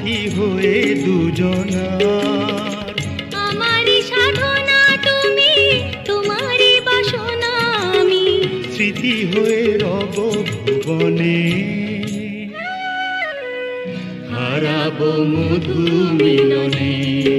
সাথী হয়ে দুজনার। আমারই সাধনা তুমি, তোমারই বাসনা আমি, স্মৃতি হয়ে রব ভুবনে। হারাবো মধু মিলনে।